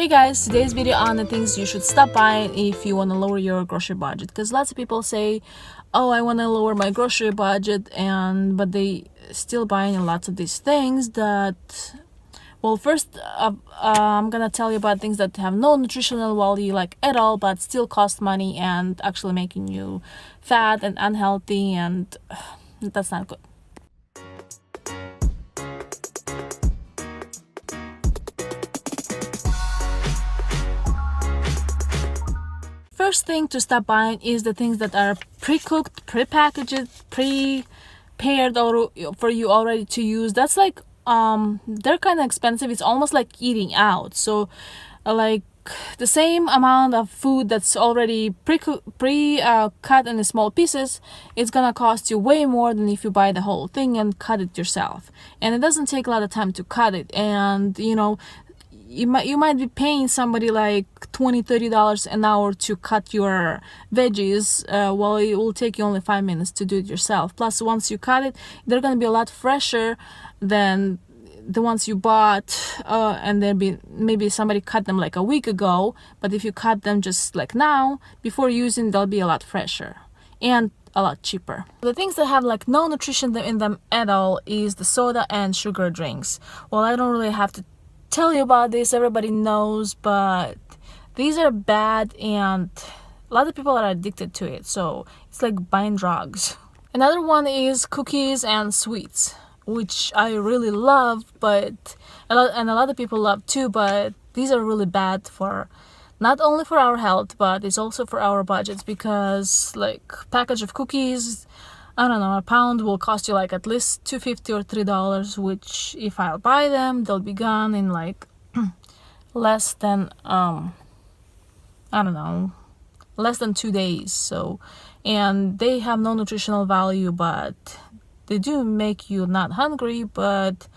Hey guys, today's video on the things you should stop buying if you want to lower your grocery budget, because lots of people say, oh, I want to lower my grocery budget, but they still buying lots of these things that, well, first I'm gonna tell you about things that have no nutritional value like at all, but still cost money and actually making you fat and unhealthy, and that's not good. First thing to stop buying is the things that are pre-cooked, pre-packaged, prepared or for you already to use. That's like they're kind of expensive. It's almost like eating out. So like the same amount of food that's already cut in small pieces, it's gonna cost you way more than if you buy the whole thing and cut it yourself. And it doesn't take a lot of time to cut it, and you might be paying somebody like $20-30 an hour to cut your veggies, while it will take you only 5 minutes to do it yourself. Plus, once you cut it, they're gonna be a lot fresher than the ones you bought, and maybe somebody cut them like a week ago. But if you cut them just like now, before using, they'll be a lot fresher and a lot cheaper. The things that have like no nutrition in them at all is the soda and sugar drinks. Well, I don't really have to tell you about this, everybody knows, but these are bad and a lot of people are addicted to it, so it's like buying drugs. Another one is cookies and sweets, which I really love, but a lot of people love too, but these are really bad for not only for our health, but it's also for our budgets, because like package of cookies, I don't know, a pound will cost you like at least $2.50 or $3, which if I'll buy them, they'll be gone in like less than less than 2 days. So, and they have no nutritional value, but they do make you not hungry, but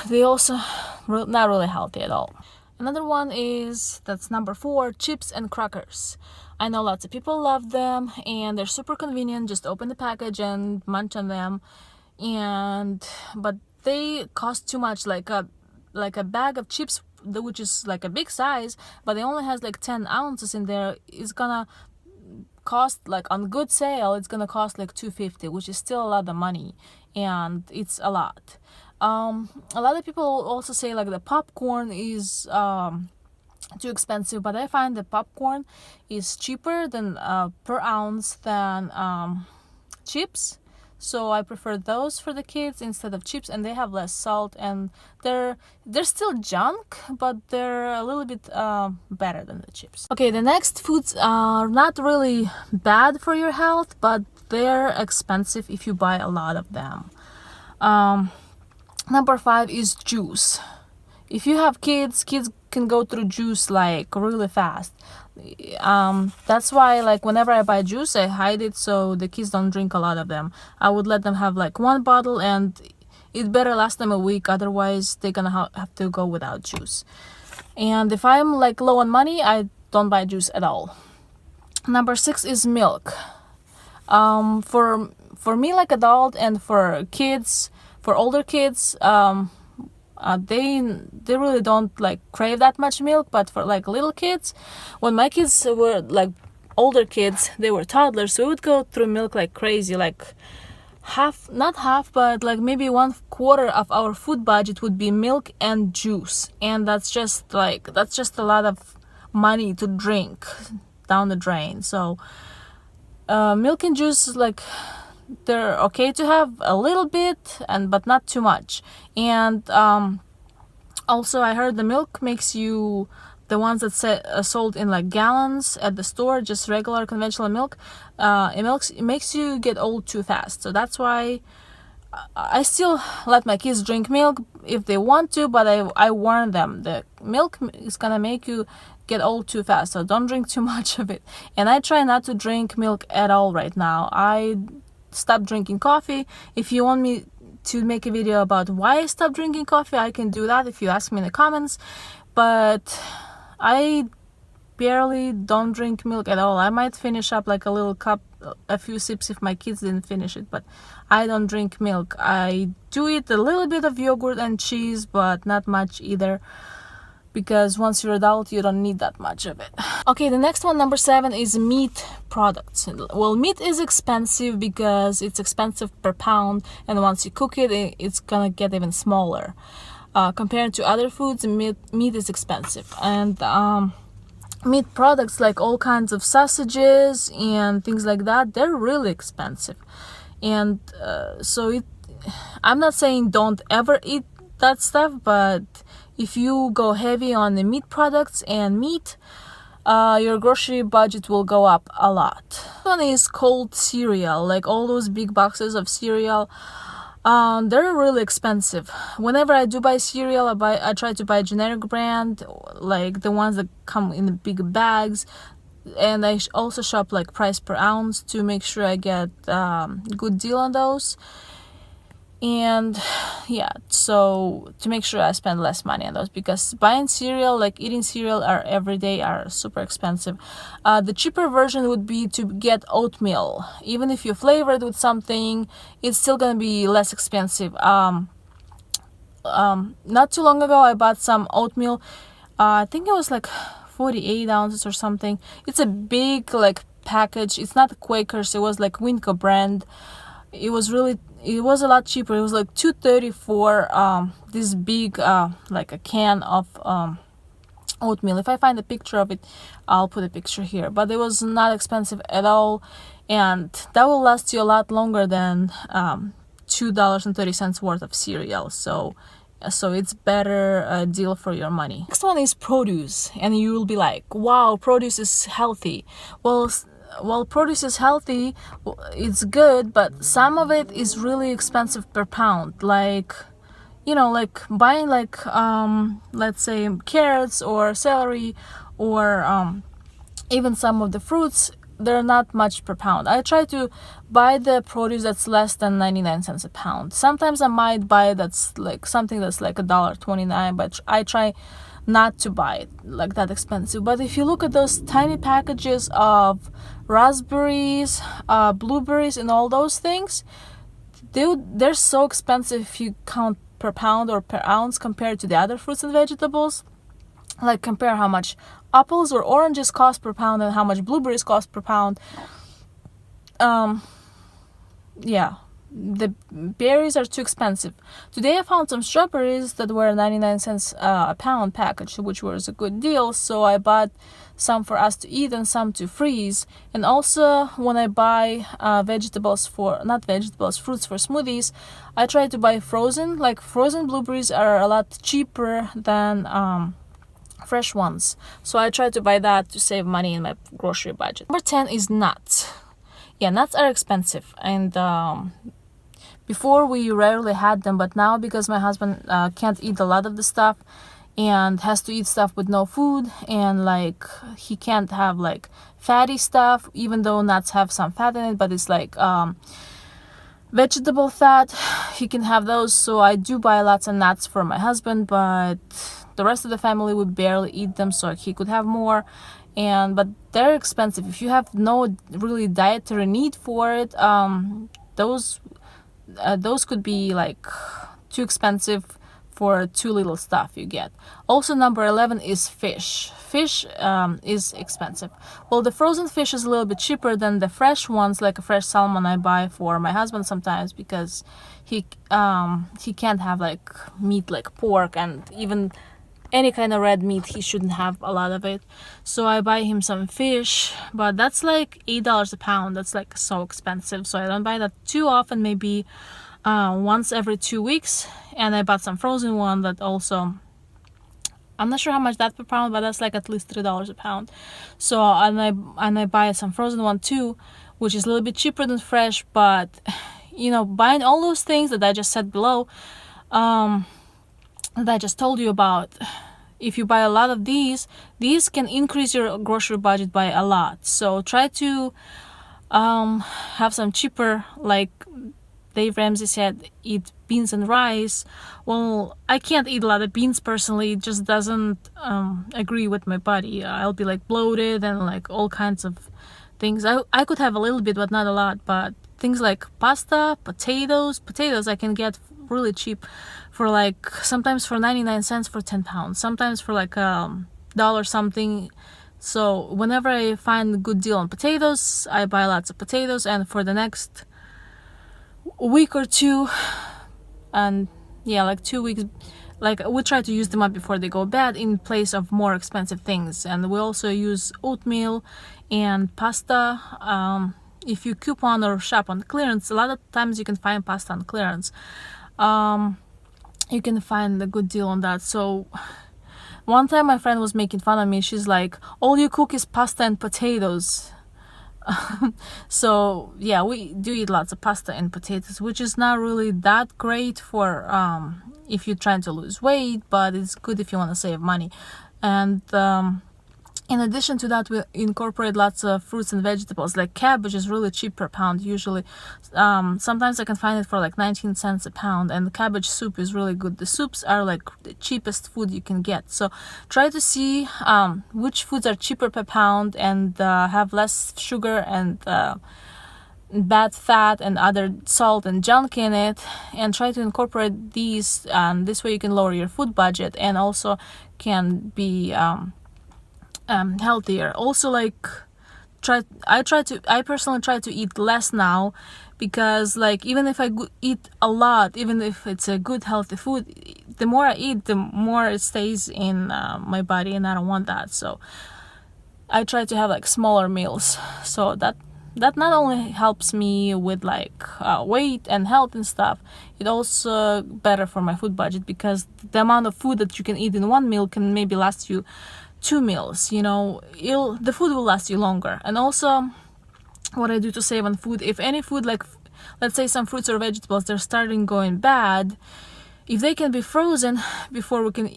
they also not really healthy at all. Another one is, that's number 4, chips and crackers. I know lots of people love them and they're super convenient. Just open the package and munch on them, but they cost too much. Like a bag of chips, which is like a big size, but it only has like 10 ounces in there, is gonna cost, like on good sale, it's gonna cost like $2.50, which is still a lot of money, and it's a lot. A lot of people also say like the popcorn is too expensive, but I find the popcorn is cheaper than per ounce than chips, so I prefer those for the kids instead of chips, and they have less salt, and they're still junk, but they're a little bit better than the chips. Okay, the next foods are not really bad for your health, but they're expensive if you buy a lot of them. Number 5 is juice. If you have kids can go through juice like really fast. That's why like whenever I buy juice, I hide it so the kids don't drink a lot of them. I would let them have like 1 bottle, and it better last them a week, otherwise they're gonna have to go without juice. And if I'm like low on money, I don't buy juice at all. Number 6 is milk. For me, like adult, and for kids, for older kids, they really don't like crave that much milk. But for like little kids, when my kids were like older kids, they were toddlers, so we would go through milk like crazy. Like not half, but like maybe 1/4 of our food budget would be milk and juice, and that's just a lot of money to drink down the drain. So milk and juice, like, they're okay to have a little bit, but not too much. And also I heard the milk makes you, the ones that sold in like gallons at the store, just regular conventional milk, it makes you get old too fast. So that's why I still let my kids drink milk if they want to, but I warn them, the milk is gonna make you get old too fast, so don't drink too much of it. And I try not to drink milk at all right now. I stopped drinking coffee. If you want me to make a video about why I stopped drinking coffee, I can do that if you ask me in the comments, but I barely don't drink milk at all. I might finish up like a little cup, a few sips if my kids didn't finish it, but I don't drink milk. I do eat a little bit of yogurt and cheese, but not much either. because once you're adult, you don't need that much of it. Okay, the next one, number 7, is meat products. Well, meat is expensive because it's expensive per pound, and once you cook it, it's gonna get even smaller. Compared to other foods, meat is expensive, and meat products like all kinds of sausages and things like that, they're really expensive. And I'm not saying don't ever eat that stuff, but if you go heavy on the meat products and meat, your grocery budget will go up a lot. One is cold cereal, like all those big boxes of cereal. They're really expensive. Whenever I do buy cereal, I try to buy generic brand, like the ones that come in the big bags, and I also shop like price per ounce to make sure I get good deal on those. And yeah, so to make sure I spend less money on those, because buying cereal, like eating cereal every day, are super expensive. The cheaper version would be to get oatmeal. Even if you flavor it with something, it's still gonna be less expensive. Not too long ago, I bought some oatmeal. I think it was like 48 ounces or something. It's a big like package. It's not Quakers. It was like Winco brand. It was a lot cheaper. It was like $2.30 for this big like a can of oatmeal. If I find a picture of it, I'll put a picture here. But it was not expensive at all, and that will last you a lot longer than $2.30 worth of cereal. So it's better deal for your money. Next one is produce, and you will be like, wow, produce is healthy. Well, produce is healthy, it's good, but some of it is really expensive per pound. Like, like buying like let's say carrots or celery, or even some of the fruits, they're not much per pound. I try to buy the produce that's less than 99 cents a pound. Sometimes I might buy that's like something that's like $1.29, but I try not to buy it like that expensive. But if you look at those tiny packages of raspberries, blueberries, and all those things, they're so expensive if you count per pound or per ounce compared to the other fruits and vegetables. Like compare how much apples or oranges cost per pound and how much blueberries cost per pound. Yeah, the berries are too expensive. Today I found some strawberries that were 99 cents a pound package, which was a good deal, so I bought some for us to eat and some to freeze. And also when I buy fruits for smoothies, I try to buy frozen. Like frozen blueberries are a lot cheaper than fresh ones, so I try to buy that to save money in my grocery budget. Number 10 is nuts. Yeah, nuts are expensive, and before we rarely had them, but now because my husband can't eat a lot of the stuff and has to eat stuff with no food, and like he can't have like fatty stuff, even though nuts have some fat in it, but it's like vegetable fat, he can have those. So I do buy lots of nuts for my husband, but the rest of the family would barely eat them, so he could have more. But they're expensive. If you have no really dietary need for it, those could be like too expensive for too little stuff you get. Also, number 11 is fish. Fish is expensive. Well, the frozen fish is a little bit cheaper than the fresh ones, like a fresh salmon I buy for my husband sometimes, because he can't have like meat like pork, and even any kind of red meat, he shouldn't have a lot of it. So I buy him some fish, but that's like $8 a pound. That's like so expensive, so I don't buy that too often, maybe once every 2 weeks. And I bought some frozen one that also, I'm not sure how much that per pound, but that's like at least $3 a pound. So and I buy some frozen one too, which is a little bit cheaper than fresh. But buying all those things that I just said below, that I just told you about, if you buy a lot of these can increase your grocery budget by a lot. So try to have some cheaper, like Dave Ramsey said, eat beans and rice. Well, I can't eat a lot of beans personally. It just doesn't agree with my body. I'll be like bloated and like all kinds of things. I could have a little bit, but not a lot. But things like pasta, potatoes I can get really cheap, for like sometimes for 99 cents for 10 pounds, sometimes for like dollar something. So whenever I find a good deal on potatoes, I buy lots of potatoes, and for the next week or two, and yeah, like 2 weeks, like we try to use them up before they go bad in place of more expensive things. And we also use oatmeal and pasta. If you coupon or shop on clearance, a lot of times you can find pasta on clearance. You can find a good deal on that. So one time my friend was making fun of me. She's like, all you cook is pasta and potatoes. So yeah, we do eat lots of pasta and potatoes, which is not really that great for if you're trying to lose weight, but it's good if you want to save money. And in addition to that, we incorporate lots of fruits and vegetables. Like cabbage is really cheap per pound usually. Sometimes I can find it for like 19 cents a pound, and the cabbage soup is really good. The soups are like the cheapest food you can get. So try to see which foods are cheaper per pound and have less sugar and bad fat and other salt and junk in it, and try to incorporate these. This way you can lower your food budget and also can be healthier. Also, like I personally try to eat less now, because like even if I eat a lot, even if it's a good healthy food, the more I eat, the more it stays in my body, and I don't want that. So I try to have like smaller meals, so that not only helps me with like weight and health and stuff, it also better for my food budget, because the amount of food that you can eat in one meal can maybe last you 2 meals. You know, the food will last you longer. And also what I do to save on food, if any food, like let's say some fruits or vegetables, they're starting going bad, if they can be frozen before we can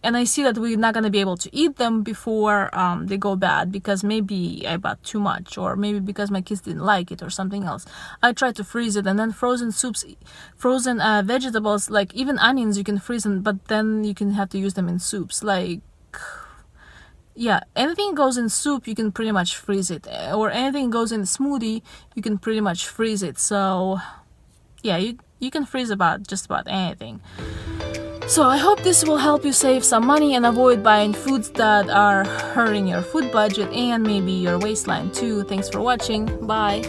and I see that we're not going to be able to eat them before they go bad, because maybe I bought too much, or maybe because my kids didn't like it or something else, I try to freeze it. And then frozen soups, frozen vegetables, like even onions you can freeze them, but then you can have to use them in soups. Like yeah, anything goes in soup you can pretty much freeze it, or anything goes in smoothie you can pretty much freeze it. So yeah, you can freeze just about anything. So I hope this will help you save some money and avoid buying foods that are hurting your food budget and maybe your waistline too. Thanks for watching. Bye.